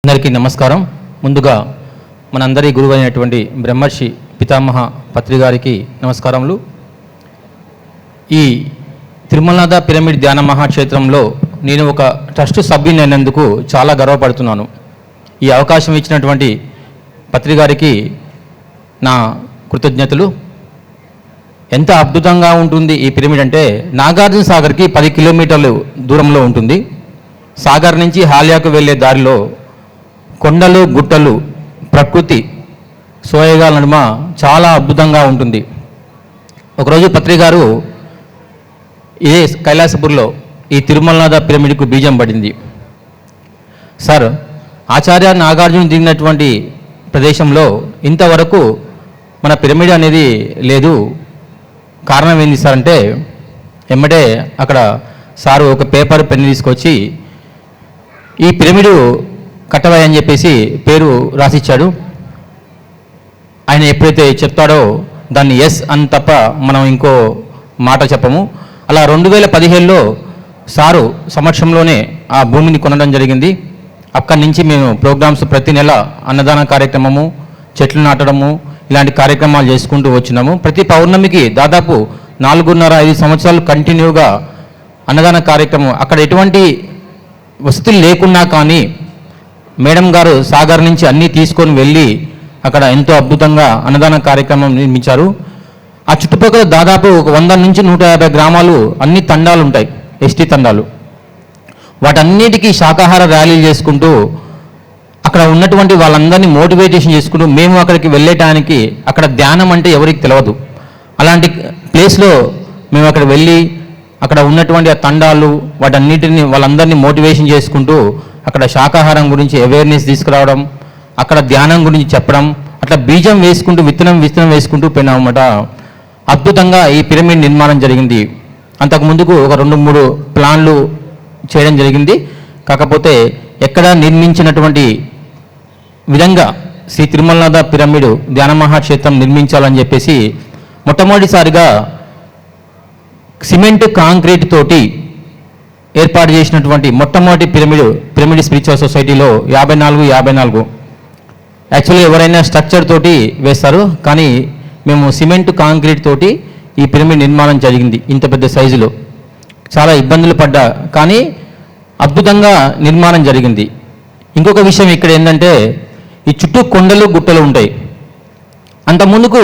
అందరికీ నమస్కారం. ముందుగా మనందరి గురువు అయినటువంటి బ్రహ్మర్షి పితామహ పత్రి గారికి నమస్కారములు. ఈ తిరుమలనాథ పిరమిడ్ ధ్యాన మహాక్షేత్రంలో నేను ఒక ట్రస్ట్ సభ్యుని అయినందుకు చాలా గర్వపడుతున్నాను. ఈ అవకాశం ఇచ్చినటువంటి పత్రి గారికి నా కృతజ్ఞతలు. ఎంత అద్భుతంగా ఉంటుంది ఈ పిరమిడ్ అంటే, నాగార్జున సాగర్కి 10 కిలోమీటర్లు దూరంలో ఉంటుంది. సాగర్ నుంచి హాలియాకు వెళ్ళే దారిలో కొండలు గుట్టలు ప్రకృతి సోయగాల నడుమ చాలా అద్భుతంగా ఉంటుంది. ఒకరోజు పత్రి గారు ఇదే కైలాసపూర్లో ఈ తిరుమలనాథ పిరమిడ్కు బీజం పడింది. సార్, ఆచార్య నాగార్జున దిగినటువంటి ప్రదేశంలో ఇంతవరకు మన పిరమిడ్ అనేది లేదు, కారణం ఏంది సార్ అంటే, ఎమ్మటే అక్కడ సారు ఒక పేపర్ పెన్ తీసుకొచ్చి ఈ పిరమిడు కట్టవాయి అని చెప్పేసి పేరు రాసిచ్చాడు. ఆయన ఎప్పుడైతే చెప్తాడో దాన్ని ఎస్ అని తప్ప మనం ఇంకో మాట చెప్పము. అలా 2015లో సారు సమక్షంలోనే ఆ భూమిని కొనడం జరిగింది. అక్కడి నుంచి మేము ప్రోగ్రామ్స్ ప్రతి నెల అన్నదాన కార్యక్రమము, చెట్లు నాటడము, ఇలాంటి కార్యక్రమాలు చేసుకుంటూ వచ్చినాము. ప్రతి పౌర్ణమికి దాదాపు 4.5 సంవత్సరాలు కంటిన్యూగా అన్నదాన కార్యక్రమం. అక్కడ ఎటువంటి వసతులు లేకున్నా కానీ మేడం గారు సాగర్ నుంచి అన్నీ తీసుకొని వెళ్ళి అక్కడ ఎంతో అద్భుతంగా అన్నదాన కార్యక్రమం నిర్మించారు. ఆ చుట్టుపక్కల దాదాపు 100 నుంచి 150 గ్రామాలు అన్ని తండాలు ఉంటాయి, ఎస్టీ తండాలు. వాటన్నిటికీ శాకాహార ర్యాలీలు చేసుకుంటూ అక్కడ ఉన్నటువంటి వాళ్ళందరినీ మోటివేషన్ చేసుకుంటూ మేము అక్కడికి వెళ్ళేటానికి, అక్కడ ధ్యానం అంటే ఎవరికి తెలియదు, అలాంటి ప్లేస్లో మేము అక్కడ వెళ్ళి అక్కడ ఉన్నటువంటి ఆ తండాలు వాటన్నిటిని వాళ్ళందరినీ మోటివేషన్ చేసుకుంటూ అక్కడ శాకాహారం గురించి అవేర్నెస్ తీసుకురావడం, అక్కడ ధ్యానం గురించి చెప్పడం, అట్లా బీజం వేసుకుంటూ విత్తనం వేసుకుంటూ పోయినామన్నమాట. అద్భుతంగా ఈ పిరమిడ్ నిర్మాణం జరిగింది. అంతకు ముందుకు ఒక 2-3 ప్లాన్లు చేయడం జరిగింది. కాకపోతే ఎక్కడ నిర్మించినటువంటి విధంగా శ్రీ తిరుమలనాథ పిరమిడ్ ధ్యాన మహాక్షేత్రం నిర్మించాలని చెప్పేసి మొట్టమొదటిసారిగా సిమెంట్ కాంక్రీట్ తోటి ఏర్పాటు చేసినటువంటి మొట్టమొదటి పిరమిడ్ స్పిరిచువల్ సొసైటీలో 54 యాక్చువల్గా ఎవరైనా స్ట్రక్చర్ తోటి వేస్తారు, కానీ మేము సిమెంట్ కాంక్రీట్ తోటి ఈ పిరమిడ్ నిర్మాణం జరిగింది. ఇంత పెద్ద సైజులో చాలా ఇబ్బందులు పడ్డా కానీ అద్భుతంగా నిర్మాణం జరిగింది. ఇంకొక విషయం ఇక్కడ ఏంటంటే, ఈ చుట్టూ కొండలు గుట్టలు ఉంటాయి. అంత ముందుకు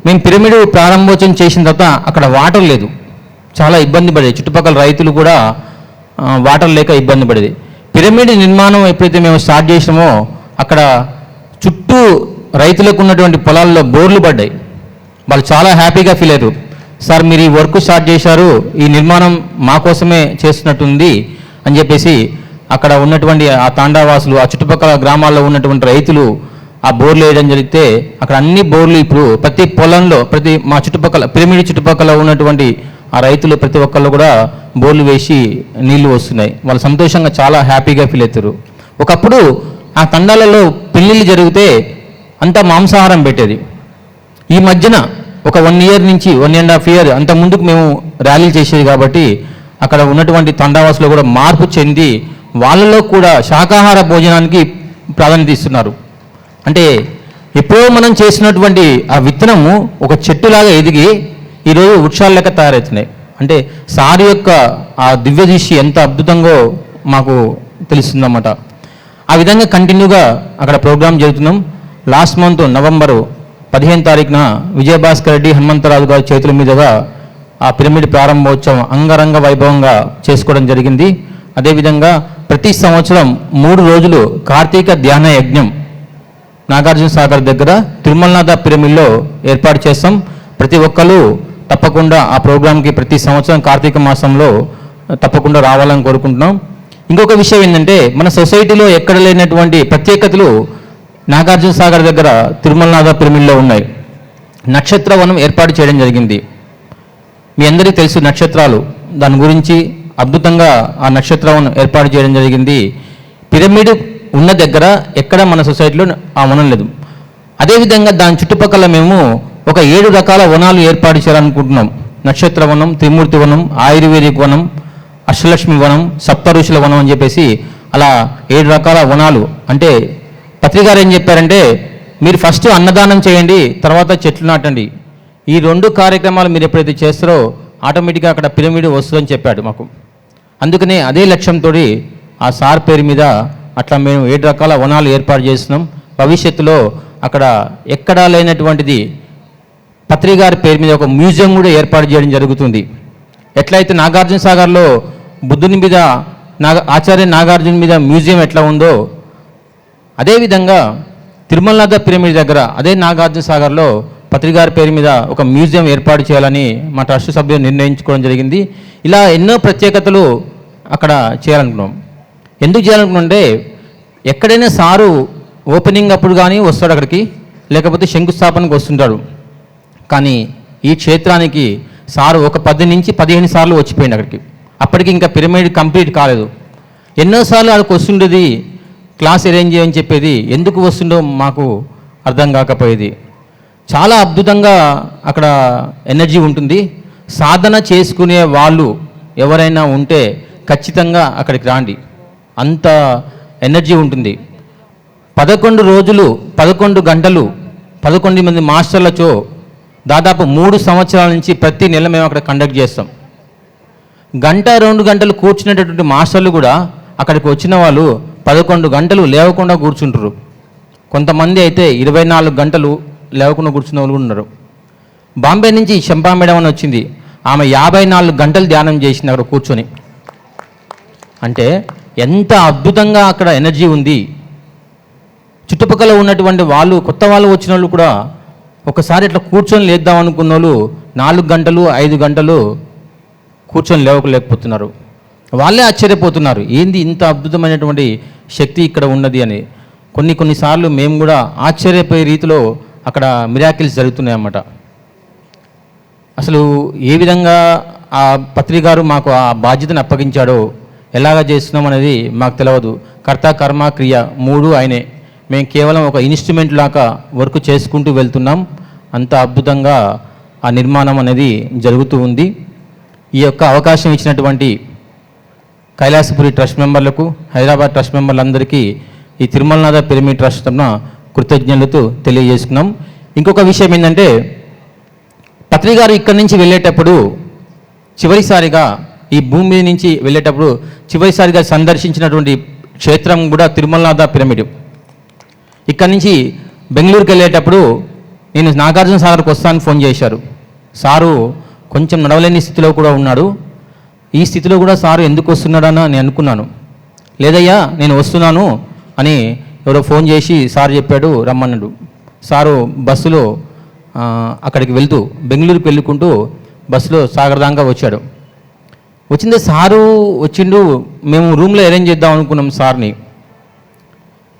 మేము పిరమిడ్ ప్రారంభోత్సవం చేసిన తర్వాత అక్కడ వాటర్ లేదు, చాలా ఇబ్బంది పడేది. చుట్టుపక్కల రైతులు కూడా వాటర్ లేక ఇబ్బంది పడేది. పిరమిడ్ నిర్మాణం ఎప్పుడైతే మేము స్టార్ట్ చేసినామో అక్కడ చుట్టూ రైతులకు ఉన్నటువంటి పొలాల్లో బోర్లు పడ్డాయి. వాళ్ళు చాలా హ్యాపీగా ఫీల్ అయ్యారు. సార్, మీరు ఈ వర్క్ స్టార్ట్ చేశారు, ఈ నిర్మాణం మా కోసమే చేస్తున్నట్టుంది అని చెప్పేసి అక్కడ ఉన్నటువంటి ఆ తాండావాసులు, ఆ చుట్టుపక్కల గ్రామాల్లో ఉన్నటువంటి రైతులు ఆ బోర్లు వేయడం జరిగితే అక్కడ అన్ని బోర్లు ఇప్పుడు ప్రతి పొలంలో మా చుట్టుపక్కల పిరమిడ్ చుట్టుపక్కల ఉన్నటువంటి ఆ రైతులు ప్రతి ఒక్కళ్ళు కూడా బోర్లు వేసి నీళ్లు వస్తున్నాయి. వాళ్ళు సంతోషంగా చాలా హ్యాపీగా ఫీల్ అవుతారు. ఒకప్పుడు ఆ తండాలలో పెళ్ళిళ్ళు జరిగితే అంతా మాంసాహారం పెట్టేది. ఈ మధ్యన ఒక 1 year నుంచి 1.5 year అంత ముందుకు మేము ర్యాలీలు చేసేది కాబట్టి అక్కడ ఉన్నటువంటి తండావాసులు కూడా మార్పు చెంది వాళ్ళలో కూడా శాకాహార భోజనానికి ప్రాధాన్యత ఇస్తున్నారు. అంటే ఎప్పుడో మనం చేసినటువంటి ఆ విత్తనము ఒక చెట్టులాగా ఎదిగి ఈరోజు వృక్షాల లెక్క తయారవుతున్నాయి. అంటే సార్ యొక్క ఆ దివ్య దృష్టి ఎంత అద్భుతంగా మాకు తెలుస్తుందన్నమాట. ఆ విధంగా కంటిన్యూగా అక్కడ ప్రోగ్రాం జరుగుతున్నాం. లాస్ట్ మంత్ నవంబర్ 15 తారీఖున విజయభాస్కర్ రెడ్డి హనుమంతరాజు గారి చేతుల మీదుగా ఆ పిరమిడ్ ప్రారంభోత్సవం అంగరంగ వైభవంగా చేసుకోవడం జరిగింది. అదేవిధంగా ప్రతి సంవత్సరం 3 రోజులు కార్తీక ధ్యాన యజ్ఞం నాగార్జున సాగర్ దగ్గర తిరుమలనాథ పిరమిడ్లో ఏర్పాటు చేస్తాం. ప్రతి ఒక్కరు తప్పకుండా ఆ ప్రోగ్రాంకి ప్రతి సంవత్సరం కార్తీక మాసంలో తప్పకుండా రావాలని కోరుకుంటున్నాం. ఇంకొక విషయం ఏంటంటే, మన సొసైటీలో ఎక్కడ లేనటువంటి ప్రత్యేకతలు నాగార్జున సాగర్ దగ్గర తిరుమలనాథ పిరమిడ్లో ఉన్నాయి. నక్షత్రవనం ఏర్పాటు చేయడం జరిగింది. మీ అందరికీ తెలుసు నక్షత్రాలు, దాని గురించి అద్భుతంగా ఆ నక్షత్రవనం ఏర్పాటు చేయడం జరిగింది. పిరమిడ్ ఉన్న దగ్గర ఎక్కడ మన సొసైటీలో ఆ వనం లేదు. అదేవిధంగా దాని చుట్టుపక్కల మేము ఒక 7 రకాల వనాలు ఏర్పాటు చేయాలనుకుంటున్నాం. నక్షత్రవనం, త్రిమూర్తి వనం, ఆయుర్వేదిక్ వనం, అష్టలక్ష్మి వనం, సప్త ఋషుల వనం అని చెప్పేసి అలా 7 రకాల వనాలు. అంటే పత్రి గారు ఏం చెప్పారంటే, మీరు ఫస్ట్ అన్నదానం చేయండి, తర్వాత చెట్లు నాటండి. ఈ 2 కార్యక్రమాలు మీరు ఎప్పుడైతే చేస్తారో ఆటోమేటిక్గా అక్కడ పిరమిడ్ వస్తుందని చెప్పాడు మాకు. అందుకనే అదే లక్ష్యంతో ఆ సార్ పేరు మీద అట్లా మేము 7 రకాల వనాలు ఏర్పాటు చేస్తున్నాం. భవిష్యత్తులో అక్కడ ఎక్కడా లేనటువంటిది పత్రి గారి పేరు మీద ఒక మ్యూజియం కూడా ఏర్పాటు చేయడం జరుగుతుంది. ఎట్లయితే నాగార్జున సాగర్లో బుద్ధుని మీద ఆచార్య నాగార్జున మీద మ్యూజియం ఎట్లా ఉందో, అదేవిధంగా తిరుమలనాథ పిరమిడ్ దగ్గర అదే నాగార్జున సాగర్లో పత్రి గారి పేరు మీద ఒక మ్యూజియం ఏర్పాటు చేయాలని మా ట్రస్ట్ సభ్యులు నిర్ణయించుకోవడం జరిగింది. ఇలా ఎన్నో ప్రత్యేకతలు అక్కడ చేయాలనుకున్నాం. ఎందుకు చేయాలనుకుంటే, ఎక్కడైనా సారు ఓపెనింగ్ అప్పుడు కానీ వస్తాడు అక్కడికి, లేకపోతే శంకుస్థాపనకు వస్తుంటాడు. కానీ ఈ క్షేత్రానికి సారు ఒక 10 నుంచి 15 సార్లు వచ్చిపోయింది అక్కడికి. అప్పటికి ఇంకా పిరమిడ్ కంప్లీట్ కాలేదు. ఎన్నోసార్లు అక్కడికి వస్తుండేది, క్లాస్ అరేంజ్ చేయని చెప్పేది, ఎందుకు వస్తుండో మాకు అర్థం కాకపోయేది. చాలా అద్భుతంగా అక్కడ ఎనర్జీ ఉంటుంది. సాధన చేసుకునే వాళ్ళు ఎవరైనా ఉంటే ఖచ్చితంగా అక్కడికి రాండి, అంత ఎనర్జీ ఉంటుంది. 11 రోజులు 11 గంటలు 11 మంది మాస్టర్లతో దాదాపు 3 సంవత్సరాల నుంచి ప్రతి నెల మేము అక్కడ కండక్ట్ చేస్తాం. 1-2 గంటలు కూర్చునేటటువంటి మాస్టర్లు కూడా అక్కడికి వచ్చిన వాళ్ళు 11 గంటలు లేవకుండా కూర్చుంటారు. కొంతమంది అయితే 24 గంటలు లేవకుండా కూర్చున్న వాళ్ళు ఉన్నారు. బాంబే నుంచి శంపా మేడం అని వచ్చింది, ఆమె 54 గంటలు ధ్యానం చేసింది అక్కడ కూర్చొని. అంటే ఎంత అద్భుతంగా అక్కడ ఎనర్జీ ఉంది. చుట్టుపక్కల ఉన్నటువంటి వాళ్ళు, కొత్త వాళ్ళు వచ్చిన వాళ్ళు కూడా ఒకసారి ఇట్లా కూర్చొని లేద్దాం అనుకున్న వాళ్ళు 4 గంటలు 5 గంటలు కూర్చొని లేవలేకపోతున్నారు. వాళ్ళే ఆశ్చర్యపోతున్నారు, ఏంది ఇంత అద్భుతమైనటువంటి శక్తి ఇక్కడ ఉన్నది అని. కొన్నిసార్లు మేము కూడా ఆశ్చర్యపోయే రీతిలో అక్కడ మిరాకిల్స్ జరుగుతున్నాయి అన్నమాట. అసలు ఏ విధంగా ఆ పత్రి గారు మాకు ఆ బాధ్యతను అప్పగించాడో, ఎలాగ చేస్తున్నాం అనేది మాకు తెలియదు. కర్త కర్మ క్రియ 3 ఆయనే. మేము కేవలం ఒక ఇన్స్ట్రుమెంట్ లాగా వర్క్ చేసుకుంటూ వెళ్తున్నాం. అంత అద్భుతంగా ఆ నిర్మాణం అనేది జరుగుతూ ఉంది. ఈ యొక్క అవకాశం ఇచ్చినటువంటి కైలాసపురి ట్రస్ట్ మెంబర్లకు, హైదరాబాద్ ట్రస్ట్ మెంబర్లందరికీ ఈ తిరుమలనాథ పిరమిడ్ ట్రస్ట్ తరఫున కృతజ్ఞతలు తెలియజేసుకున్నాం. ఇంకొక విషయం ఏంటంటే, పత్రి గారు ఇక్కడి నుంచి వెళ్ళేటప్పుడు చివరిసారిగా ఈ భూమి మీద నుంచి వెళ్ళేటప్పుడు చివరిసారిగా సందర్శించినటువంటి క్షేత్రం కూడా తిరుమలనాథ పిరమిడ్. ఇక్కడి నుంచి బెంగళూరుకి వెళ్ళేటప్పుడు నేను నాగార్జున సాగర్కి వస్తానని ఫోన్ చేశారు. సారు కొంచెం నడవలేని స్థితిలో కూడా ఉన్నాడు. ఈ స్థితిలో కూడా సారు ఎందుకు వస్తున్నాడని నేను అనుకున్నాను. లేదయ్యా నేను వస్తున్నాను అని ఎవరో ఫోన్ చేసి సార్ చెప్పాడు, రమ్మన్నాడు. సారు బస్సులో అక్కడికి వెళ్తూ బెంగళూరుకి వెళ్ళుకుంటూ బస్సులో సాగర్ దాకా వచ్చాడు. వచ్చిందే సారు వచ్చిండు, మేము రూమ్లో అరేంజ్ చేద్దాం అనుకున్నాం సార్ని.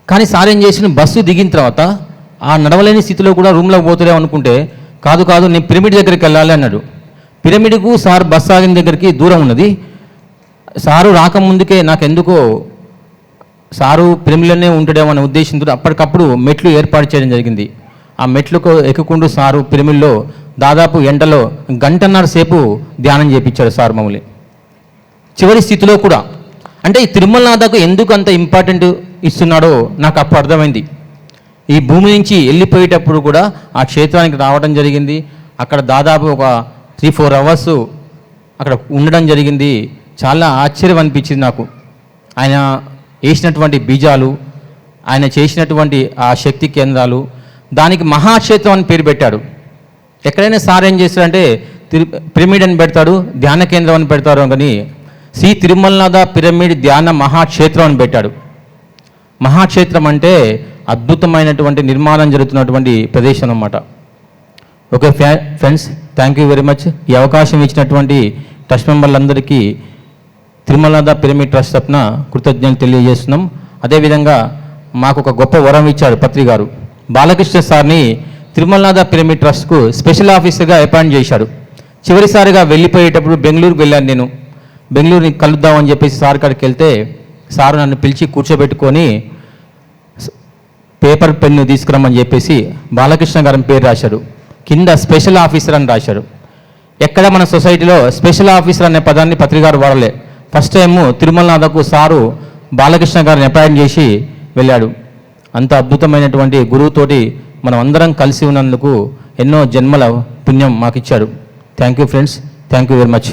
కానీ సార్ ఏం చేసిన, బస్సు దిగిన తర్వాత ఆ నడవలేని స్థితిలో కూడా రూమ్లోకి పోతులే అనుకుంటే, కాదు నేను పిరమిడ్ దగ్గరికి వెళ్ళాలి అన్నాడు. పిరమిడ్కు సార్ బస్సు ఆగిన దగ్గరికి దూరం ఉన్నది. సారు రాకముందుకే నాకెందుకో సారు పిరమిడ్లోనే ఉంటాడేమో అనే ఉద్దేశంతో అప్పటికప్పుడు మెట్లు ఏర్పాటు చేయడం జరిగింది. ఆ మెట్లకు ఎక్కుకుంటూ సారు పిరమిడ్లో దాదాపు ఎండలో 1.5 గంటల సేపు ధ్యానం చేయించాడు సార్ మమ్మల్ని. చివరి స్థితిలో కూడా అంటే ఈ తిరుమలనాథకు ఎందుకు అంత ఇంపార్టెంట్ ఇస్తున్నాడో నాకు అప్పుడు అర్థమైంది. ఈ భూమి నుంచి వెళ్ళిపోయేటప్పుడు కూడా ఆ క్షేత్రానికి రావడం జరిగింది. అక్కడ దాదాపు ఒక 3-4 అవర్స్ అక్కడ ఉండడం జరిగింది. చాలా ఆశ్చర్యం అనిపించింది నాకు. ఆయన వేసినటువంటి బీజాలు, ఆయన చేసినటువంటి ఆ శక్తి కేంద్రాలు, దానికి మహాక్షేత్రం అని పేరు పెట్టాడు. ఎక్కడైనా సార్ ఏం చేస్తాడంటే పిరమిడ్ అని పెడతాడు, ధ్యాన కేంద్రం అని పెడతారు, కానీ శ్రీ తిరుమలనాథ పిరమిడ్ ధ్యాన మహాక్షేత్రం అని పెట్టాడు. మహాక్షేత్రం అంటే అద్భుతమైనటువంటి నిర్మాణం జరుగుతున్నటువంటి ప్రదేశం అన్నమాట. Okay friends, thank you very much. ఈ అవకాశం ఇచ్చినటువంటి ట్రస్ట్ మెంబర్లందరికీ తిరుమలనాథ పిరమిడ్ ట్రస్ట్ తరఫున కృతజ్ఞతలు తెలియజేస్తున్నాం. అదేవిధంగా మాకు ఒక గొప్ప వరం ఇచ్చాడు పత్రి గారు. బాలకృష్ణ సార్ని తిరుమలనాథ పిరమిడ్ ట్రస్ట్కు స్పెషల్ ఆఫీసర్గా అపాయింట్ చేశాడు. చివరిసారిగా వెళ్ళిపోయేటప్పుడు బెంగళూరుకు వెళ్ళాను నేను. బెంగళూరుని కలుద్దామని చెప్పేసి సార్ కాడికి వెళ్తే సారు నన్ను పిలిచి కూర్చోబెట్టుకొని పేపర్ పెన్ను తీసుకురమ్మని చెప్పేసి బాలకృష్ణ గారి పేరు రాశాడు. కింద స్పెషల్ ఆఫీసర్ అని రాశాడు. ఎక్కడ మన సొసైటీలో స్పెషల్ ఆఫీసర్ అనే పదాన్ని పత్రిక గారు వాడలే. ఫస్ట్ టైము తిరుమలనాథకు సారు బాలకృష్ణ గారిని అపాయింట్ చేసి వెళ్ళాడు. అంత అద్భుతమైనటువంటి గురువుతోటి మనం అందరం కలిసి ఉన్నందుకు ఎన్నో జన్మల పుణ్యం మాకు ఇచ్చాడు. Thank you friends, thank you very much.